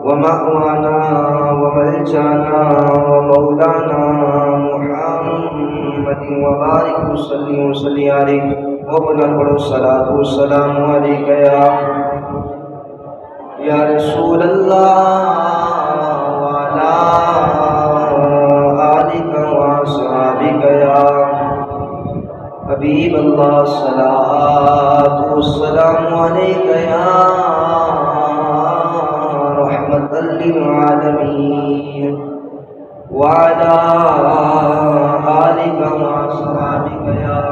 ومأوانا وملجانا ومولانا محمد وبارك وسلم عليه وبلغ الصلاة والسلام عليك يا رسول الله وعلى آلك وأصحابك يا حبيب الله الصلاة والسلام عليك يا رحمة للعالمين وعلى آلك وأصحابك يا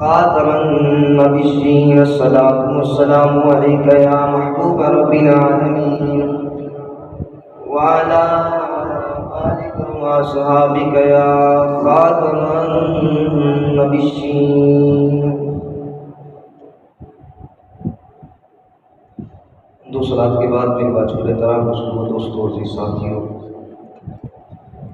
خاتم النبيين الصلاة والسلام عليك يا محبوب رب العالمين وعلى آلك وأصحابك يا خاتم النبيين. دو صلات کے بعد میری بات چھوڑے ترام مسلم دوستوں اور ساتھیوں،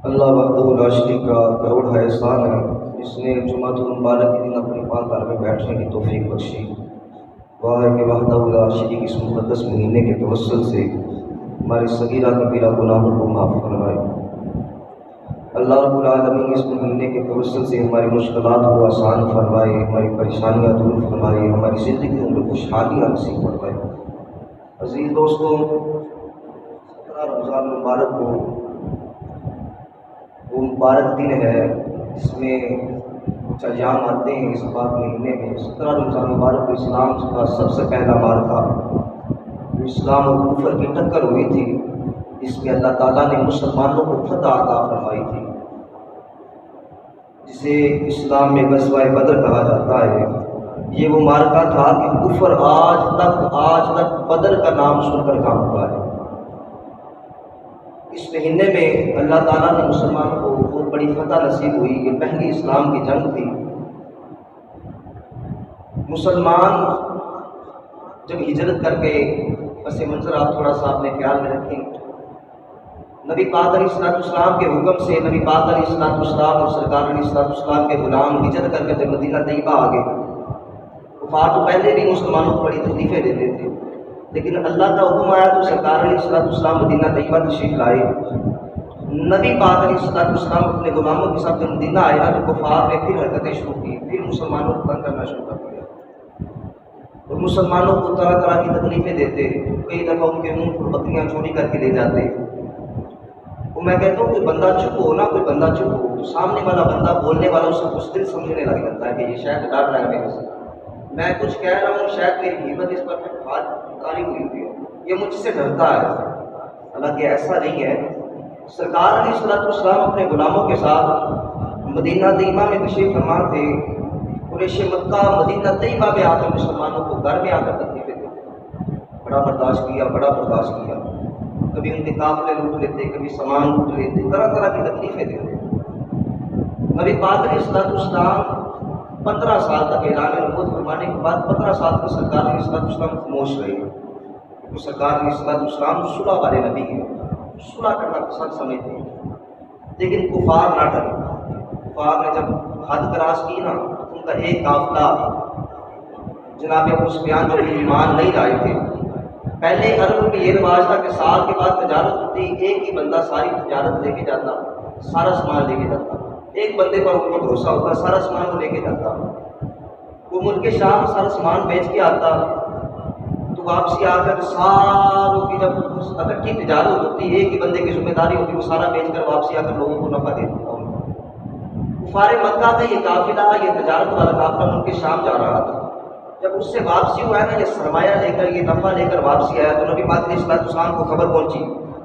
اللہ وحدہ لا شریک کا کروڑ ہے احسان ہے، اس نے جمعہ المبارک کے دن اپنی پاکدار میں بیٹھنے کی توفیق بخشی. واہ کہ وحدہ لا شریک اس مقدس مہینے کے توسل سے ہماری صغیرہ کبیرہ گناہوں کو معاف فرمائے. اللہ رب العالمین اس مہینے کے توسل سے ہماری مشکلات کو آسان فرمائے، ہماری پریشانیاں دور فرمائے، ہماری زندگی میں خوشحالیاں نصیب فرمائے. عزیز دوستوں، رمضان المبارک کو وہ مبارک دن ہے جس میں کچھ ایام آتے ہیں اس پاک مہینے میں. 17 رمضان المبارک کو اسلام کا سب سے پہلا معرکہ اسلام اور کفر کی ٹکر ہوئی تھی، جس میں اللہ تعالیٰ نے مسلمانوں کو فتح عطا فرمائی تھی، جسے اسلام میں غزوہ بدر کہا جاتا ہے. یہ وہ معرکہ تھا کہ کفر آج تک بدر کا نام سن کر کانپتا ہے. اس مہینے میں اللہ تعالیٰ نے مسلمانوں کو بہت بڑی فتح نصیب ہوئی. یہ پہلی اسلام کی جنگ تھی. مسلمان جب ہجرت کر کے پس منظر آپ تھوڑا سا اپنے خیال میں رکھیں. نبی پاک علیہ السلام کے حکم سے نبی پاک علیہ السلام اور سرکار علیہ السلام کے غلام ہجرت کر کے جب مدینہ طیبہ آ گئے، کفار تو پہلے بھی مسلمانوں کو بڑی تکلیفیں دیتے تھے، لیکن اللہ کا حکم آیا تو سرکار علیہ السلام مدینہ طیبہ تشریف لائے. نبی پاک علیہ السلام اپنے غلاموں کے ساتھ مدینہ آئے تو کفار نے پھر حرکتیں شروع کی، پھر مسلمانوں کو تنگ کرنا شروع کر دیا اور مسلمانوں کو طرح طرح کی تکلیفیں دیتے. کئی دفعہ ان کے منہ پر بکریاں چوری کر کے لے جاتے. وہ میں کہتا ہوں کوئی بندہ چپ ہو نا، کوئی بندہ چپ ہو تو سامنے والا بندہ بولنے والا اس کو کچھ دل سمجھنے لگ جاتا ہے کہ یہ شاید ڈر رہا ہے میرے سے، میں کچھ کہہ رہا ہوں شاید میری ہمت اس پر بات کاری ہوئی ہوئی ہے، یہ مجھ سے ڈرتا ہے. حالانکہ ایسا نہیں ہے. سرکار علیہ السلام اپنے غلاموں کے ساتھ مدینہ طیبہ میں تشریف فرما تھے. قریش مکہ مدینہ طیبہ میں آ کر مسلمانوں کو گھر میں آ کر تکلیفیں دیتے، بڑا برداشت کیا. کبھی ان کے قافلے لوٹ لیتے، کبھی سامان لوٹ لیتے، طرح طرح کی تکلیفیں دیتے. نبی پاک علیہ السلام 15 سال تک اعلان نبوت فرمانے کے بعد 15 سال تک سرکار علیہ السلام خاموش رہے. تو سرکار علیہ السلام صلح والے نبی ہیں، صلح کرنا پسند سمجھتے ہیں، لیکن کفار نہ ڈرے. کفار نے جب حد کراس کی نا، ان کا ایک قافلہ جناب ابو سفیان جو ایمان نہیں لائے تھے. پہلے عرب میں یہ رواج تھا کہ سال کے بعد تجارت ہوتی، ایک ہی بندہ ساری تجارت لے کے جاتا، سارا سامان لے کے جاتا. ایک بندے پر ان کو بھروسہ ہوتا، سارا سامان کو لے کے جاتا. وہ ملک شام سارا سامان بیچ کے آتا تو واپسی آ کر ساروں کی جب اکٹھی تجارت ہوتی، ایک ہی بندے کی ذمہ داری ہوتی، وہ سارا بیچ کر واپسی آ کر لوگوں کو نفع دے دیتا. کفار مکہ کا یہ قافلہ، یہ تجارت والا قافلہ ملک شام جا رہا تھا. جب اس سے واپسی ہوا ہے نا، یہ سرمایہ لے کر، یہ نفع لے کر واپسی آیا تو نبی پاک علیہ السلام کو خبر پہنچی.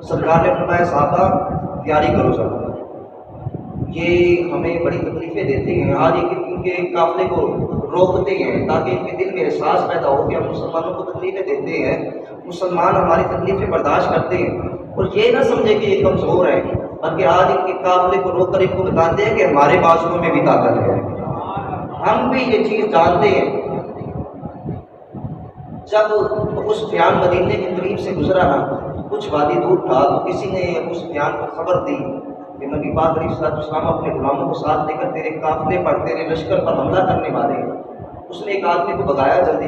سرکار نے فرمایا صحابہ تیاری کرو سب، یہ ہمیں بڑی تکلیفیں دیتے ہیں. آج ان کے قافلے کو روکتے ہیں تاکہ ان کے دل میں احساس پیدا ہو کہ ہم مسلمانوں کو تکلیفیں دیتے ہیں، مسلمان ہماری تکلیفیں برداشت کرتے ہیں، اور یہ نہ سمجھے کہ یہ کمزور ہے، بلکہ آج ان کے قافلے کو روک کر ان کو بتاتے ہیں کہ ہمارے بازوؤں میں بھی طاقت ہے. ہم بھی یہ چیز جانتے ہیں. جب ابو سفیان مدینے کے قریب سے گزرا نا، کچھ وادی دور تھا، تو کسی نے ابو سفیان کو خبر دی کہ نبی پاک علیہ السلام اپنے غلاموں کو ساتھ لے کر تیرے قافلے پر، تیرے لشکر پر حملہ کرنے والے ہیں. اس نے ایک آدمی کو بتایا جلدی.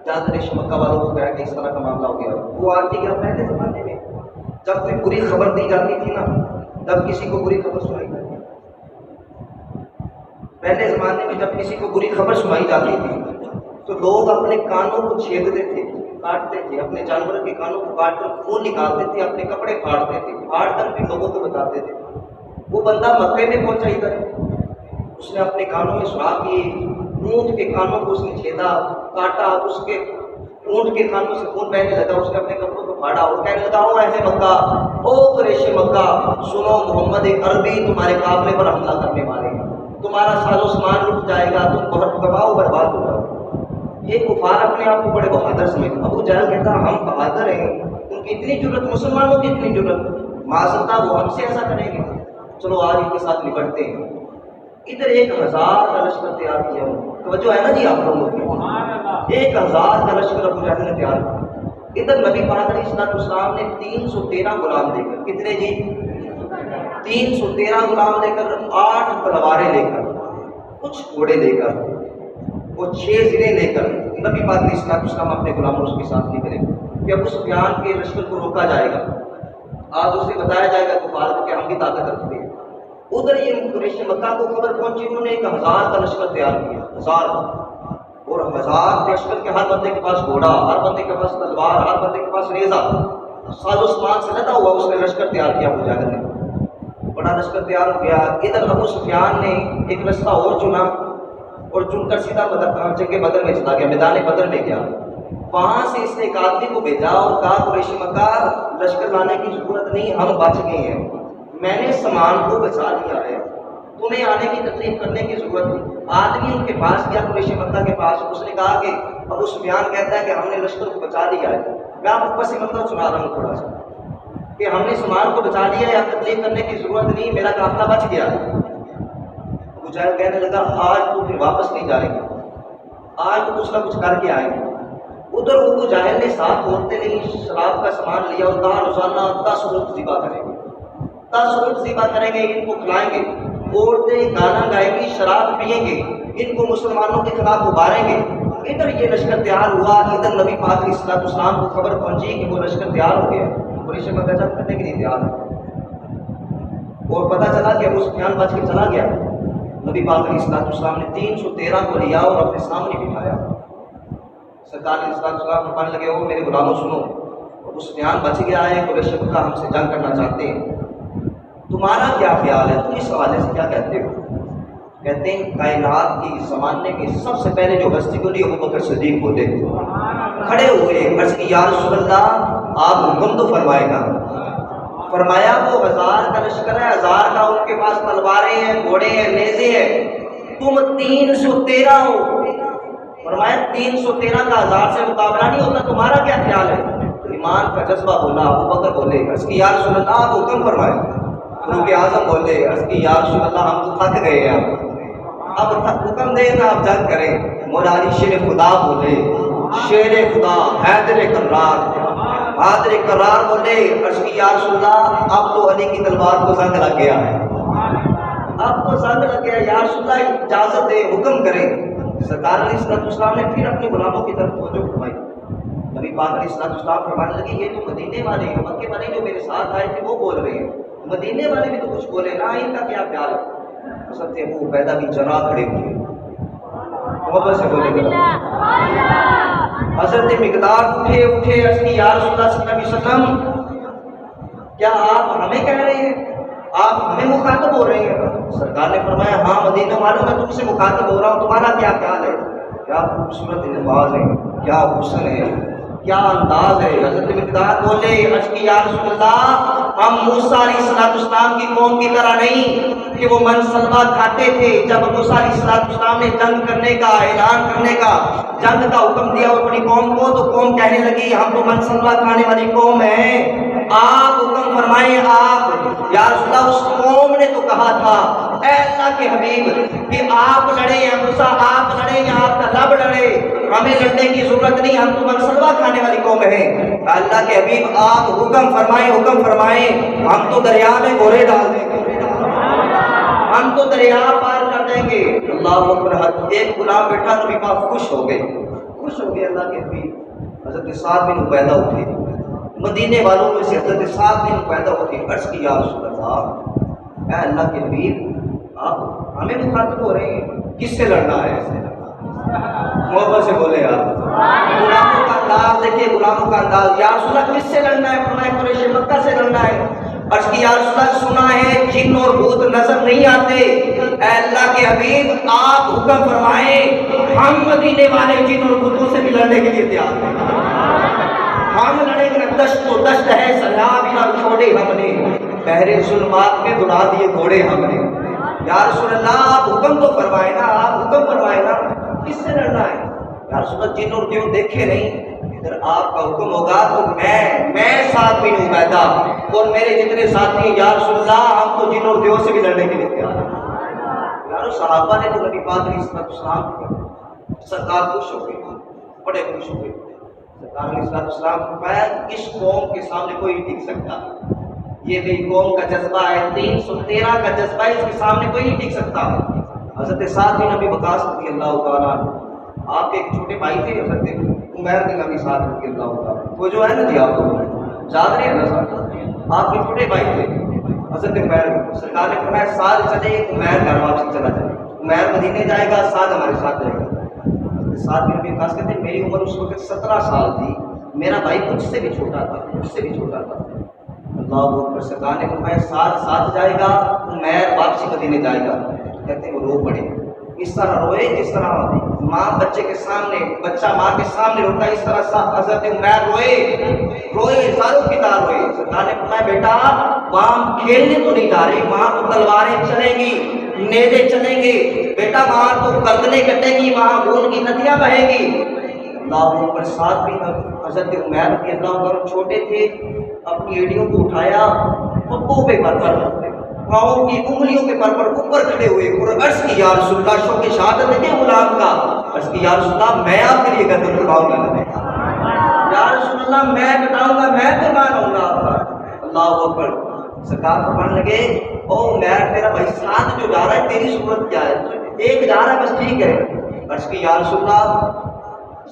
زیادہ ریش مکہ والوں کو کہا کہ اس طرح کا معاملہ ہو گیا. وہ آتی کیا پہلے زمانے میں جب کوئی بری خبر دی جاتی تھی نا، جب کسی کو بری خبر سنائی جاتی، پہلے زمانے میں جب کسی کو بری خبر سنائی جاتی تھی تو لوگ اپنے کانوں کو چھیدتے تھے، کاٹتے تھے، اپنے جانوروں کے کانوں کو کاٹ کر خون نکالتے تھے، اپنے کپڑے پھاڑتے تھے، پھاڑ کر بھی لوگوں کو بتاتے تھے. وہ بندہ مکے میں پہنچا ادھر، اس نے اپنے کانوں میں سراغ کیے، اونٹ کے کانوں کو اس نے چھیدا، کاٹا، اس کے اونٹ کے کانوں سے خون بہنے لگا، اس نے اپنے کپڑوں کو پھاڑا اور کہنے لگا، او اہل مکہ، او قریش مکہ، سنو محمد عربی تمہارے قافلے پر حملہ کرنے والے ہیں، تمہارا ساز و سامان لٹ جائے گا، تم بہت تباہ و برباد ہو جاؤ. یہ کفار اپنے آپ کو بڑے بہادر سمجھتے. ابو جہل کہتا ہم بہادر ہیں، ان کی اتنی جرت، مسلمانوں کی اتنی جرت، معذرتا وہ ہم سے ایسا کریں گے. چلو آج ان کے ساتھ نپٹتے ہیں. ادھر 1000 کا لشکر تیار کیا. توجہ ہے نا جی آپ لوگوں کی؟ 1000 کا لشکر ابو جہل نے تیار کیا. ادھر نبی پاک علیہ السلام نے 313 غلام لے کر، کتنے جی؟ 313 غلام لے کر، 8 تلواریں لے کر، کچھ گھوڑے لے کر، وہ 6 ضلع لے کر نبی پاک علیہ السلام اپنے غلاموں کے ساتھ نکلے کہ ابو سفیان کے لشکر کو روکا جائے گا. آج اسے بتایا جائے گا کفار کو کہ ہم بھی طاقت رکھتے ہیں. ادھر یہ قریش مکہ کو خبر پہنچی، انہوں نے 1000 کا لشکر تیار کیا، 1000. اور 1000 لشکر کے ہر بندے کے پاس گھوڑا، ہر بندے کے پاس تلوار، ہر بندے کے پاس نیزہ، ساز و سامان سے لدا ہوا اس نے لشکر تیار کیا. ابو جہل نے بڑا لشکر تیار ہو گیا. ادھر ابو سفیان نے ایک رستہ اور چنا اور چن کر سیدھا جنگ بدر میں چلا گیا، میدان بدر میں گیا. وہاں سے اس نے ایک آدمی کو بھیجا اور کہا قریش مکہ لشکر لانے کی ضرورت نہیں، ہم بچ گئے ہیں، میں نے سامان کو بچا لیا ہے، تمہیں آنے کی تکلیف کرنے کی ضرورت نہیں. آدمی ان کے پاس گیا، قریش مکہ کے پاس. اس نے کہا کہ ابو سفیان کہتا ہے کہ ہم نے لشکر کو بچا لیا ہے. میں آپ کو پس منظر سنا رہا ہوں تھوڑا سا کہ ہم نے سامان کو بچا لیا ہے، اب تکلیف کرنے کی ضرورت نہیں، میرا قافلہ بچ گیا ہے. ابو جہل کہنے لگا آج تو پھر واپس نہیں جائیں گے، آج تو کچھ نہ کچھ کر کے آئیں گے. ادھر ابو جہل نے ساتھ عورتیں نہیں، شراب کا سامان لیا اور کہا روزانہ 10 اونٹ ذبح کریں گے، 10 اونٹ ذبح کریں گے، ان کو کھلائیں گے. عورتیں گانا گائیں گی، شراب پئیں گے، ان کو مسلمانوں کے خلاف ابھاریں گے. ادھر یہ لشکر تیار ہوا. ادھر نبی پاک علیہ السلام کو خبر پہنچی کہ وہ لشکر تیار ہو گیا، قریش مکہ جنگ کرنے کے لیے تیار ہے. اور پتہ چلا کہ ابو سفیان بچ کے چلا گیا. نبی پاک علیہ السلام نے 313 کو لیا اور اپنے سامنے بٹھایا. سرکار علیہ السلام فرمانے لگے، او میرے غلاموں سنو، ابو سفیان بچ گیا ہے، قریش مکہ ہم سے جنگ کرنا چاہتے ہیں، تمہارا کیا خیال ہے؟ تم اس حوالے سے کیا کہتے ہو؟ کہتے ہیں کائنات کی زمانے میں سب سے پہلے جو ہستی کو لی ابو بکر صدیق بولے، کھڑے ہوئے، عرض کی یا رسول اللہ آپ حکم تو فرمائے گا. فرمایا وہ 1000 کا لشکر ہے، 1000 کا ان کے پاس تلواریں ہیں، گھوڑے ہیں، نیزے ہیں، تم 313 ہو. فرمایا 313 کا 1000 سے مقابلہ نہیں ہوتا، تمہارا کیا خیال ہے؟ ایمان کا جذبہ بولا. ابو بکر بولے عرض کی یا رسول اللہ آپ حکم فرمائے. فاروق اعظم بولے عرض کی یا رسول اللہ ہم تو تھک گئے ہیں، اب حکم دے نا آپ جنگ کریں. مولا علی شیر خدا بولے، شیر خدا حیدر کرار، حیدر کرار بولے عرض کی یا رسول اللہ اب تو علی کی تلوار کو زنگ لگ گیا ہے، اب تو زنگ لگ گیا، یا رسول اللہ اجازت دے، حکم کریں. سرکار علیہ السلام نے پھر اپنے غلاموں کی طرف توجہ فرمائی. نبی پاک علیہ السلام فرمانے لگے یہ تو مدینے والے ہیں، مکے والے جو میرے ساتھ آئے تھے وہ بول رہے ہیں، مدینے والے بھی تو کچھ بولے نا، ان کا کیا خیال ہے؟ حضرت ابو عبیدہ بھی جنا کھڑے ہوئے، محبت سے بولے گا. حضرت مقداد اٹھے عرض کی یا رسول اللہ صلی اللہ علیہ وسلم کیا آپ ہمیں کہہ رہے ہیں، آپ ہمیں مخاطب ہو رہے ہیں؟ سرکار نے فرمایا ہاں مدینہ والوں میں تم سے مخاطب ہو رہا ہوں، تمہارا کیا خیال ہے؟ کیا خوبصورت الفاظ ہے، کیا حسن ہے، کیا انداز ہے. حضرت مقداد بولے عرض کی یا رسول اللہ ہم موسیٰ علیہ السلام کی قوم کی طرح نہیں کہ وہ من سلوا کھاتے تھے. جب موسیٰ علیہ السلام نے جنگ کرنے کا اعلان کرنے کا جنگ کا حکم دیا اور اپنی قوم کو، تو قوم کہنے لگی ہم تو من سلوا کھانے والی قوم ہیں، آپ حکم فرمائیں. آپ یا رسول اللہ اس قوم نے تو کہا تھا اے اللہ کے حبیب کہ آپ لڑیں یا موسیٰ آپ لڑیں یا آپ کا رب لڑے، ہمیں لڑنے کی ضرورت نہیں، ہم تو منصلوہ کھانے والی قوم ہیں. اللہ کے حبیب آپ حکم فرمائیں، حکم فرمائیں، ہم تو دریا میں گھوڑے ڈال دیں گے، ہم تو دریا پار کر دیں گے. اللہ اکبر. ایک غلام بیٹھا نبی پاک خوش ہو گئے. خوش ہو گئے اللہ کے نبی. حضرت سعد بن عبیدہ اٹھے, مدینے والوں میں سے حضرت سعد بن عبیدہ اٹھے, عرض کی یا رسول اللہ, اے اللہ کے نبی آپ ہمیں مخاطب ہو رہے ہیں, کس سے لڑنا ہے؟ محبت سے بولے یار. غلاموں کا انداز دیکھیے, غلاموں کا انداز. یا رسول اللہ کس سے لڑنا ہے؟ فرمایا قریش مکہ سے لڑنا ہے. عرض کی یا رسول اللہ سنا ہے جن اور بھوت نظر نہیں آتے, اے اللہ کے حبیب آپ حکم فرمائیں ہم مدینے والے جن اور بھوتوں سے بھی لڑنے کے لیے تیار ہیں. ہم لڑیں گے, دشت تو دشت ہے, سیلاب نہ چھوڑے ہم نے, بحر ظلمات میں دوڑا دیے گھوڑے ہم نے. یا رسول اللہ آپ حکم تو فرمائے نا, آپ حکم فرمائے نا, کس سے لڑنا ہے؟ یا رسول اللہ جن اور دیو دیکھے نہیں, اگر آپ کا حکم ہوگا تو میں سعد بن عبیدہ اور میرے جتنے ساتھی, یا رسول اللہ ہم تو جن اور دیو سے بھی لڑنے کے لیے تیار ہیں. یارو صحابہ نے تو نبی پاک علیہ السلام سرکار خوش ہو گئے, بڑے خوش ہو گئے. سرکار علیہ السلام فرمایا اس قوم کے سامنے کوئی نہیں ٹک سکتا, یہ بھی قوم کا جذبہ ہے, 313 کا جذبہ ہے, اس کے سامنے کوئی نہیں ٹک سکتا. حضرت سعد بن ابی وقاص رضی اللہ تعالیٰ, آپ کے ایک چھوٹے بھائی تھے حضرت عمیر بن ابی سعد رضی اللہ تعالیٰ, وہ جو ہے نا جی آپ لوگ یاد رہے ہیں نا صاحب, آپ کے چھوٹے بھائی تھے حضرت عمیر. سرکار نے فرمایا سعد چلے, عمیر گھر واپس چلا جائے, عمیر مدینے جائے گا, سعد ہمارے ساتھ جائے گا. سعد بن ابی وقاص کہتے ہیں میری عمر اس وقت 17 سال تھی, میرا بھائی مجھ سے بھی چھوٹا تھا, مجھ سے بھی چھوٹا تھا. اللہ اکبر. سرکار نے فرمایا سعد ساتھ جائے گا, عمیر واپسی مدینے جائے گا. کہتے ہیں وہ رو پڑے, اس طرح روئے جس طرح ماں بچے کے سامنے, بچہ ماں کے سامنے روتا ہے, اس طرح حضرت عمیر روئے زاروں کی طرح روئے. سرکار نے فرمایا بیٹا وہاں ہم کھیلنے تو نہیں جا رہے, وہاں تو تلواریں چلیں گی, نیزے چلیں گے بیٹا, وہاں تو گردنیں کٹیں گی, وہاں خون کی ندیاں بہیں گی. اللہ اکبر. ساتھ بھی حضرت عمیر رضی اللہ عنہ چھوٹے تھے, اپنی ایڑیوں کو اٹھایا, پپوں پہ پر پاؤں کی انگلیوں کے پر اوپر کھڑے ہوئے اور عرض کی یا رسول اللہ شوق شہادت ہے غلام کا. عرض کی یا رسول اللہ میں آپ کے لیے گردن اٹھاؤں گا, یا رسول اللہ میں بتاؤں گا, میں قربان ہوں گا آپ کا. اللہ اکبر. سرکار فرمانے لگے او عمیر تیرا بھائی ساتھ جو جا رہا ہے تیری صورت کیا ہے؟ ایک جا رہا ہے بس ٹھیک ہے. عرض کی یا رسول اللہ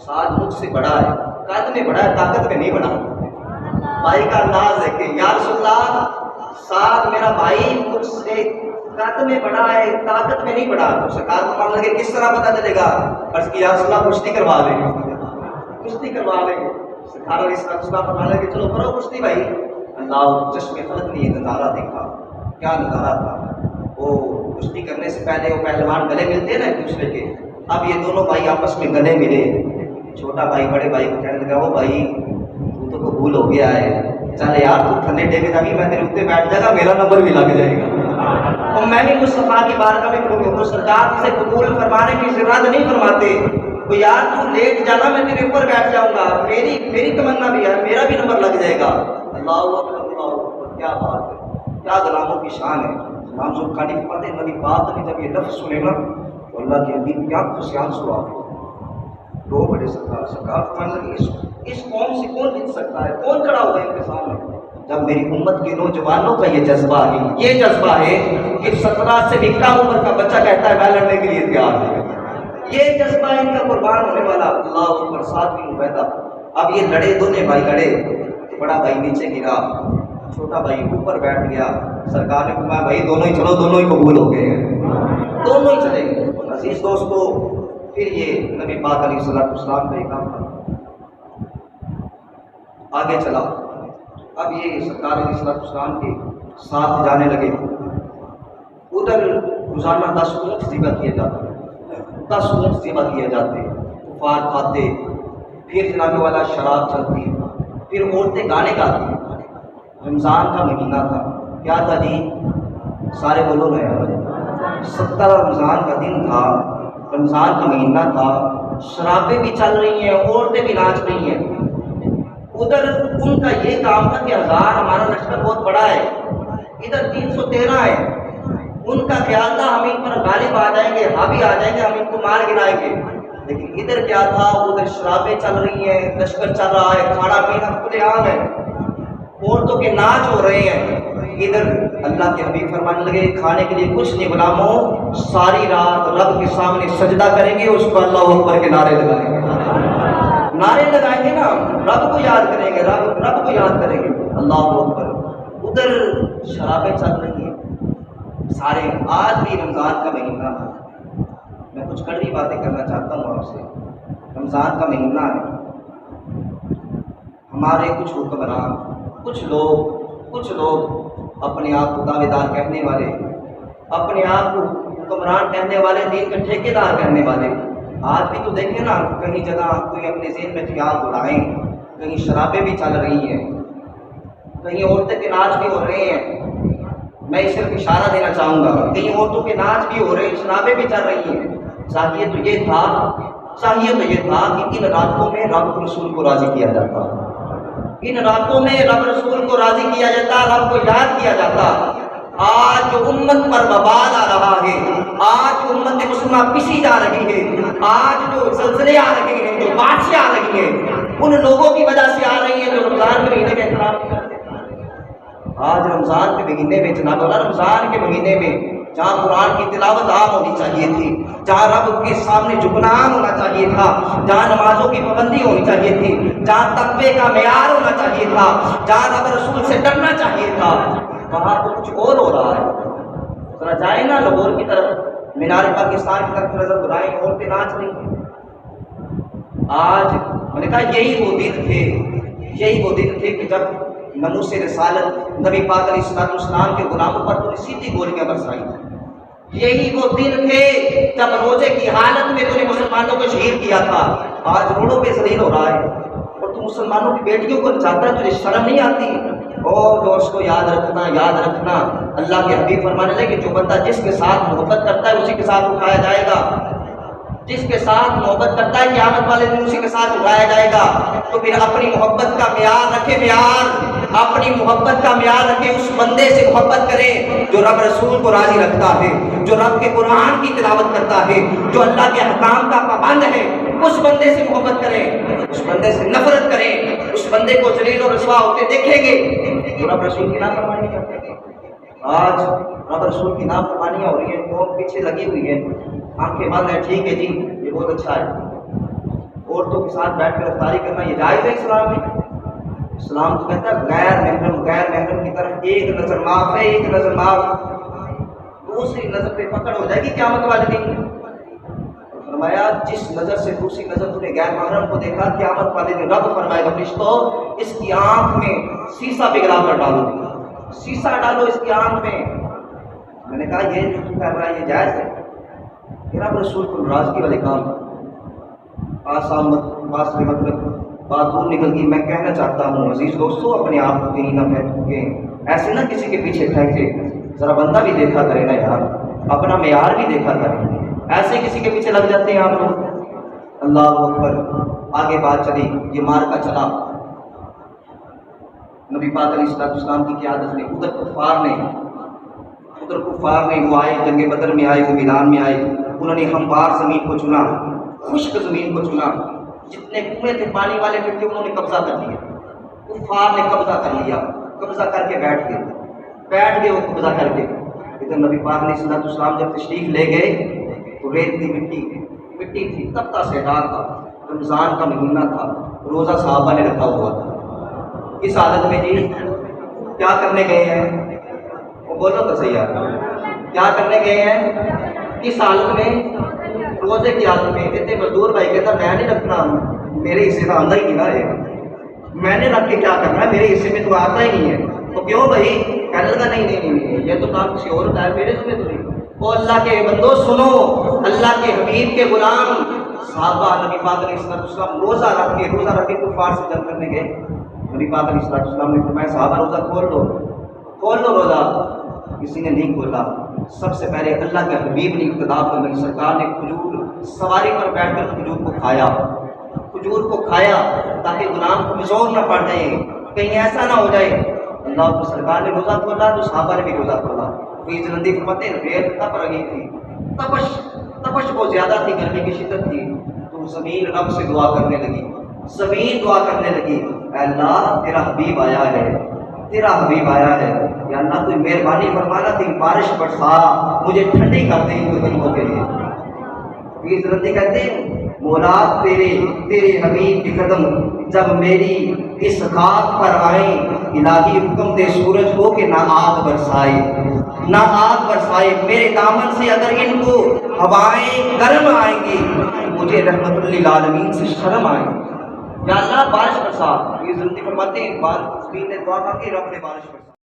ساتھ مجھ سے بڑا ہے, قد میں بڑا ہے, طاقت میں نہیں بڑا. بھائی کا انداز ہے کہ یا رسول اللہ ساتھ میرا بھائی مجھ سے قد میں بڑا ہے, طاقت میں نہیں بڑا. تو سرکار کو مان لگے کس طرح پتہ چلے گا؟ عرض کی یا رسول اللہ کشتی کروا لیں گے, کشتی کروا لیں گے. سرکار علیہ السلام فرمانے لگے چلو کرو کشتی بھائی. اللہ چشمے فلک نے یہ نظارہ دیکھا, کیا نظارہ تھا. وہ کشتی کرنے سے پہلے وہ پہلوان گلے ملتے ہیں نا ایک دوسرے کے, اب یہ دونوں بھائی آپس میں گلے ملے. چھوٹا بھائی بڑے بھائی کو کہنے لگا وہ بھائی تو قبول ہو گیا ہے, چل یار تو تھلے ٹیک جا, میں تیرے اوپر بیٹھ جائے گا, میرا نمبر بھی لگ جائے گا. اور میں بھی مصطفیٰ کی بارگاہ میں کھڑوں, سرکار سے قبول فرمانے کی رد نہیں فرماتے. تو یار تو لیٹ جانا, میں تیرے اوپر بیٹھ جاؤں گا, میری تمنا بھی ہے, میرا بھی نمبر لگ جائے گا. اللہ اکبر, اللہ اکبر. کیا بات ہے, کیا غلاموں کی شان ہے. امام ذوالقرنین فرماتے ہیں نبی پاک نے جب یہ لفظ سنے نا تو اللہ کے حبیب کیا خوشیاں سوا رو بڑے. سرکار فرمانے لگے اس قوم سے کون جیت سکتا ہے, کون کھڑا ہوگا ان کے سامنے؟ جب میری امت کے نوجوانوں کا یہ جذبہ ہے کہ 17 سے بھی کم عمر کا بچہ کہتا ہے میں لڑنے کے لیے تیار ہے, یہ جذبہ ان کا قربان ہونے والا. اللہ اکبر. ساتھ بھی عبیدہ اب یہ لڑے, دونوں بھائی لڑے, بڑا بھائی نیچے گرا, چھوٹا بھائی اوپر بیٹھ گیا. سرکار نے فرمایا بھائی دونوں ہی چلو, دونوں ہی قبول ہو گئے ہیں, دونوں ہی چلے گئے. عزیز دوستو پھر یہ نبی پاک علیہ السلام کا یہ کام تھا, آگے چلا. اب یہ سرکار علیہ السلام کے ساتھ جانے لگے. ادھر روزانہ 10 اونٹ ذبح کیے جاتے, 10 اونٹ ذبح کیے جاتے, کفار کھاتے. پھر جناب والا شراب چلتی, پھر عورتیں گانے گاتی. رمضان کا مہینہ تھا, کیا تھا جی, سارے بولو نا یار, 17 رمضان کا دن تھا, رمضان کا مہینہ تھا, شرابیں بھی چل رہی ہیں, عورتیں بھی ناچ رہی ہیں. ادھر ان کا یہ کام تھا کہ 1000 ہمارا لشکر بہت بڑا ہے, ادھر 313 ہے. ان کا خیال تھا ہم ان پر غالب آ جائیں گے, حاوی آ جائیں گے, ہم ان کو مار گرائیں گے. لیکن ادھر کیا تھا, ادھر شرابیں چل رہی ہیں, لشکر چل رہا ہے, کھانا پینا کھلے عام ہے, عورتوں کے ناچ ہو رہے ہیں. ادھر اللہ کے حبیب فرمانے لگے کھانے کے لیے کچھ نہیں, غلاموں ساری رات رب کے سامنے سجدہ کریں گے, اس پر اللہ اکبر کے نعرے لگائیں گے. نعرے لگائیں گے نا، رب کو یاد کریں گے، رب کو یاد کریں گے، اللہ اکبر، ادھر شرابیں چل رہی ہیں سارے۔ آج بھی رمضان کا مہینہ ہے، میں کچھ کڑوی باتیں کرنا چاہتا ہوں آپ سے۔ رمضان کا مہینہ ہے، ہمارے کچھ حکمران، کچھ لوگ اپنے آپ کو دعوے دار کہنے والے، اپنے آپ کو حکمران کہنے والے، دین کے ٹھیکیدار کہنے والے، آج بھی تو دیکھیں نا، کہیں جگہ کوئی اپنے ذہن میں خیال اڑائیں، کہیں شرابیں بھی چل رہی ہیں، کہیں عورتیں کے ناچ بھی ہو رہے ہیں۔ میں صرف اشارہ دینا چاہوں گا، کہیں عورتوں کے ناچ بھی ہو رہے ہیں، شرابیں بھی چل رہی ہیں۔ چاہیے تو یہ تھا کہ ان راتوں میں رب رسول کو راضی کیا جاتا، ان راتوں میں رب رسول کو راضی کیا جاتا، رب کو یاد کیا جاتا۔ آج جو امت پر وبال آ رہا ہے، آج جو امت مسلمہ پسی جا رہی ہے، آج جو زلزلے آ رہے ہیں، جو بارشیں آ رہی ہیں، ان لوگوں کی وجہ سے آ رہی ہیں جو رمضان کے مہینے میں احترام نہیں کرتے۔ آج رمضان کے مہینے میں جناب اللہ، رمضان کے مہینے میں جہاں قرآن کی تلاوت عام ہونی چاہیے تھی، جہاں رب کے سامنے جھکنا عام ہونا چاہیے تھا، جہاں نمازوں کی پابندی ہونی چاہیے تھی، جہاں تقوی کا معیار ہونا چاہیے تھا، جہاں رب رسول سے ڈرنا چاہیے تھا، وہاں تو کچھ اور ہو رہا ہے۔ ذرا جائیں نا لاہور کی طرف، مینار پاکستان کی طرف نظر بلائیں، عورتیں ناچ رہی ہیں۔ آج میں نے کہا یہی وہ دن تھے کہ جب ناموس رسالت نبی پاک علیہ السلام کے غلاموں پر تو نے سیدھی گولیاں برسائی تھی۔ یہی وہ دن تھے جب روزے کی حالت میں تو نے مسلمانوں کو شہید کیا تھا۔ آج روڈوں پہ ذلیل ہو رہا ہے اور تو مسلمانوں کی بیٹیوں کو چاہتا ہے، تجھے شرم نہیں آتی؟ اور دوستو یاد رکھنا، اللہ کے حبیب فرمانے لگے کہ جو بندہ جس کے ساتھ محبت کرتا ہے اسی کے ساتھ اٹھایا جائے گا، جس کے ساتھ محبت کرتا ہے قیامت والے دن اسی کے ساتھ اٹھایا جائے گا۔ تو پھر اپنی محبت کا معیار رکھے، اپنی محبت کا معیار رکھے، اس بندے سے محبت کرے جو رب رسول کو راضی رکھتا ہے، جو رب کے قرآن کی تلاوت کرتا ہے، جو اللہ کے احکام کا پابند ہے، اس بندے سے محبت کریں، اس بندے سے نفرت کریں، اس بندے کو ذلیل و رسوا ہوتے دیکھیں گے جو رب رسول کی نافرمانی کرتے ہیں۔ آج رب رسول کی نافرمانیاں ہو رہی ہیں، قوم پیچھے لگی ہوئی ہے، آنکھیں بند ہیں، ٹھیک ہے جی یہ بہت اچھا ہے، عورتوں کے ساتھ بیٹھ کر افطاری کرنا یہ جائز ہے اسلام میں؟ اسلام تو کہتا ہے غیر محرم کی طرف ایک نظر معاف ہے، ایک نظر معاف، دوسری نظر پہ پکڑ ہو جائے گی قیامت والے دن۔ فرمایا جس نظر سے دوسری نظر تم نے غیر محرم کو دیکھا، قیامت والے دن رب فرمائے گا فرشتوں اس کی آنکھ میں سیسا پگھلا کر ڈالو، سیسا ڈالو اس کی آنکھ میں۔ میں نے کہا یہ جو تم کر رہا ہے یہ جائز ہے؟ رب رسول کو ناراضگی والے کام، پاس میں مطلب بات دور نکل گئی۔ میں کہنا چاہتا ہوں عزیز دوستو، اپنے آپ کو کہیں نہ پھینکیں، ایسے نہ کسی کے پیچھے پھینکے، ذرا بندہ بھی دیکھا کرے نا یار، اپنا معیار بھی دیکھا کرے، ایسے کسی کے پیچھے لگ جاتے ہیں آپ لوگ۔ اللہ اکبر، آگے بات چلی، یہ مارکا چلا نبی پاک علیہ السلام کی قیادت میں، ادھر کفار نے وہ آئے، جنگ بدر میں آئے، وہ میدان میں آئے، انہوں نے ہموار زمین کو چنا، خشک زمین کو چنا، جتنے کنویں تھے پانی والے تھے انہوں نے قبضہ کر لیا، کفار نے قبضہ کر لیا، قبضہ کر کے بیٹھ گئے وہ قبضہ کر کے۔ ادھر نبی پاک علیہ السلام جب تشریف لے گئے تو ریت کی مٹی تھی، تپتا صحرا تھا، رمضان کا مہینہ تھا، روزہ صحابہ نے رکھا ہوا تھا۔ اس حالت میں جی کیا کرنے گئے ہیں؟ وہ بولو تو صحیح یار، کیا کرنے گئے ہیں؟ اس حالت میں، روزے کی حالت میں، کہتے مزدور بھائی کہتا میں نہیں رکھنا، میرے حصے کا آندہ ہی نہیں ہے، میں نے رکھ کے کیا کرنا ہے، میرے حصے میں تو آتا ہی نہیں ہے۔ تو کیوں بھائی؟ کہنے لگا نہیں یہ تو کام کسی اور کا ہے، میرے سے تو نہیں۔ وہ اللہ کے بندو سنو، اللہ کے حبیب کے غلام صحابہ نبی پاک علیہ السلام روزہ رکھ کے کفار سے جنگ کرنے گئے۔ نبی پاک علیہ السلام نے فرمایا صحابہ روزہ کھول دو روزہ، کسی نے نہیں کھولا۔ سب سے پہلے اللہ کے حبیب نے ابتدا فرمائی، سرکار نے کھجور سواری پر بیٹھ کر کھجور کو کھایا تاکہ غلام کمزور نہ پڑ جائے، کہیں ایسا نہ ہو جائے۔ اللہ کو سرکار نے روزہ کھولا تو صحابہ نے بھی روزہ کھولا۔ کوئی جلدی فرماتے ریت تپ رہی تھی، تپش بہت زیادہ تھی، گرمی کی شدت تھی، تو زمین رب سے دعا کرنے لگی، اے اللہ تیرا حبیب آیا ہے، یا اللہ کوئی مہربانی فرمانا، تیری بارش برسا، مجھے ٹھنڈی کر دے ان دنوں کے لیے۔ یہ جلدی کہتے ہیں مولا تیرے حبیب کے قدم جب میری اس خاک پر آئیں، الہی حکم دے سورج کو کہ نہ آگ برسائے میرے دامن سے اگر ان کو ہوائیں گرم آئیں گی مجھے رحمت للعالمین سے شرم آئیں گی۔ یا اللہ بارش برسا، یہ ضرورتی فرماتے ہیں، بار زمین نے دعا کر کے رب نے بارش برسا۔